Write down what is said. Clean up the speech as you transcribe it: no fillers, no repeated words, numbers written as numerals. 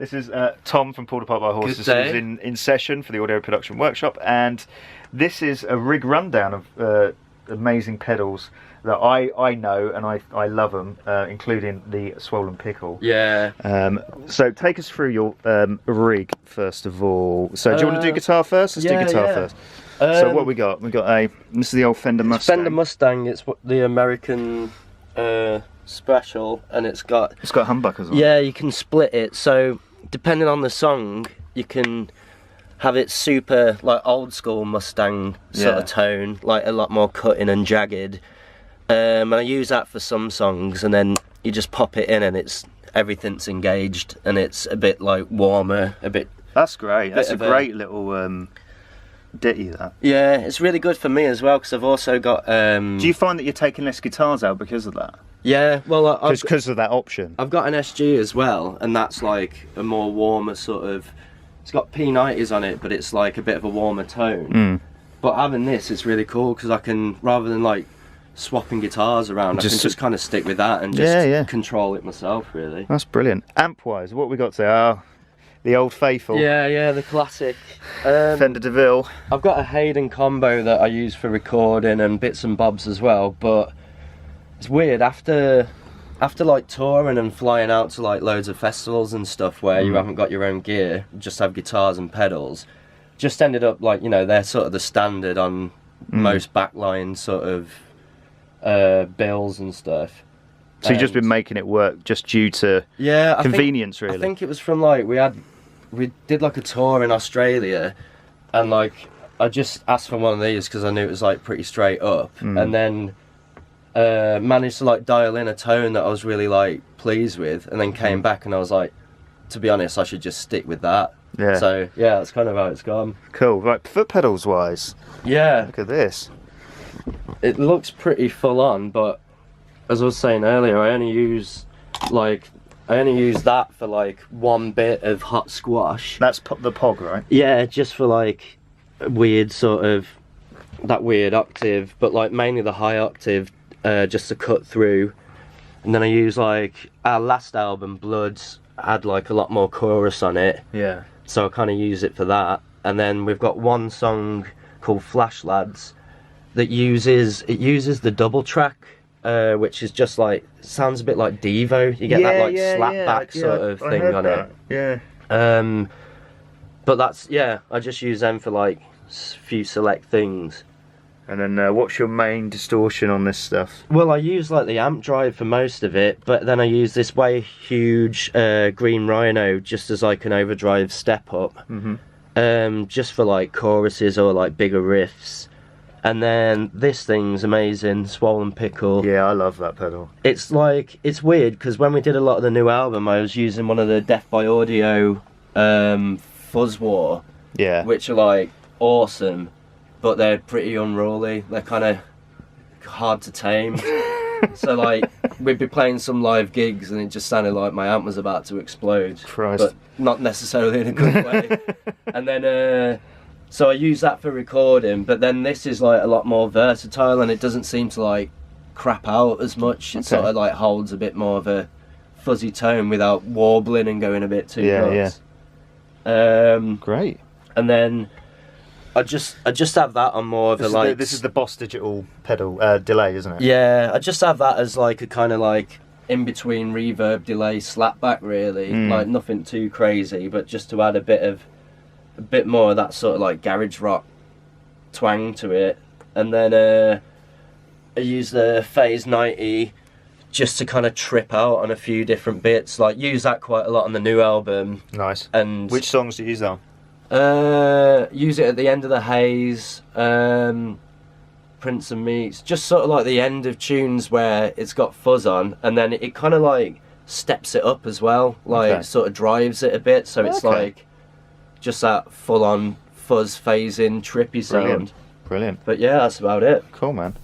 This is Tom from Pulled Apart by Horses. Who's in session for the audio production workshop, and this is a rig rundown of amazing pedals that I know and I love them, including the Swollen Pickle. Yeah. So take us through your rig first of all. So do you want to do guitar first? Let's do guitar first. So what we got? We got this is the old Fender Mustang. Fender Mustang. It's the American special, and it's got humbuckers on. Yeah, you can split it. So depending on the song, you can have it super like old school Mustang sort of tone, like a lot more cutting and jagged. And I use that for some songs, and then you just pop it in and everything's engaged and it's a bit like warmer, a bit. That's great. That's a great little ditty, that. Yeah, it's really good for me as well, because I've also got do you find that you're taking less guitars out because of that? Yeah, well, because of that option. I've got an SG as well, and that's like a more warmer sort of. It's got P90s on it, but it's like a bit of a warmer tone. But having this, it's really cool because I can, rather than like swapping guitars around, I can just kind of stick with that and just control it myself, really. That's brilliant. Amp wise, what we got there? The old faithful. Yeah, the classic. Fender DeVille. I've got a Hayden combo that I use for recording and bits and bobs as well, but it's weird, after like touring and flying out to like loads of festivals and stuff where you haven't got your own gear, just have guitars and pedals, just ended up like, you know, they're sort of the standard on most backline sort of bills and stuff. So you've just been making it work just due to convenience, really? I think it was from like, we did like a tour in Australia, and like I just asked for one of these because I knew it was like pretty straight up, and then managed to like dial in a tone that I was really like pleased with, and then came back and I was like, to be honest, I should just stick with that. Yeah. So yeah, that's kind of how it's gone. Cool. Right, foot pedals wise. Yeah. Look at this. It looks pretty full on, but as I was saying earlier, I only use that for like one bit of hot squash. That's the POG, right? Yeah, just for like a weird sort of that weird octave, but like mainly the high octave, just to cut through. And then I use like our last album, Bloods, had like a lot more chorus on it. Yeah. So I kind of use it for that. And then we've got one song called Flash Lads that uses the double track, which is just like, sounds a bit like Devo. You get that like slapback sort of thing on it. Yeah. But that's, I just use them for like few select things. And then what's your main distortion on this stuff? Well, I use like the amp drive for most of it, but then I use this way huge green Rhino just as like an overdrive step up, just for like choruses or like bigger riffs. And then this thing's amazing, Swollen Pickle. Yeah, I love that pedal. It's like, it's weird because when we did a lot of the new album, I was using one of the Death by Audio Fuzz War, which are like awesome, but they're pretty unruly. They're kind of hard to tame. So like, we'd be playing some live gigs and it just sounded like my amp was about to explode. Christ. But not necessarily in a good way. And then so I use that for recording, but then this is like a lot more versatile and it doesn't seem to like crap out as much. It sort of like holds a bit more of a fuzzy tone without warbling and going a bit too nuts. Great. And then I just have that on more of this is the Boss Digital pedal delay, isn't it? Yeah, I just have that as like a kind of like in between reverb delay slapback, really. Like nothing too crazy, but just to add a bit more of that sort of like garage rock twang to it. And then I use the Phase 90 just to kind of trip out on a few different bits, like use that quite a lot on the new album. Nice. And which songs do you use that on? Use it at the end of the Haze, Prince and Meats, just sort of like the end of tunes where it's got fuzz on, and then it kind of like steps it up as well, like sort of drives it a bit, so it's like just that full-on fuzz phasing trippy sound. Brilliant. But yeah, that's about it. Cool, man.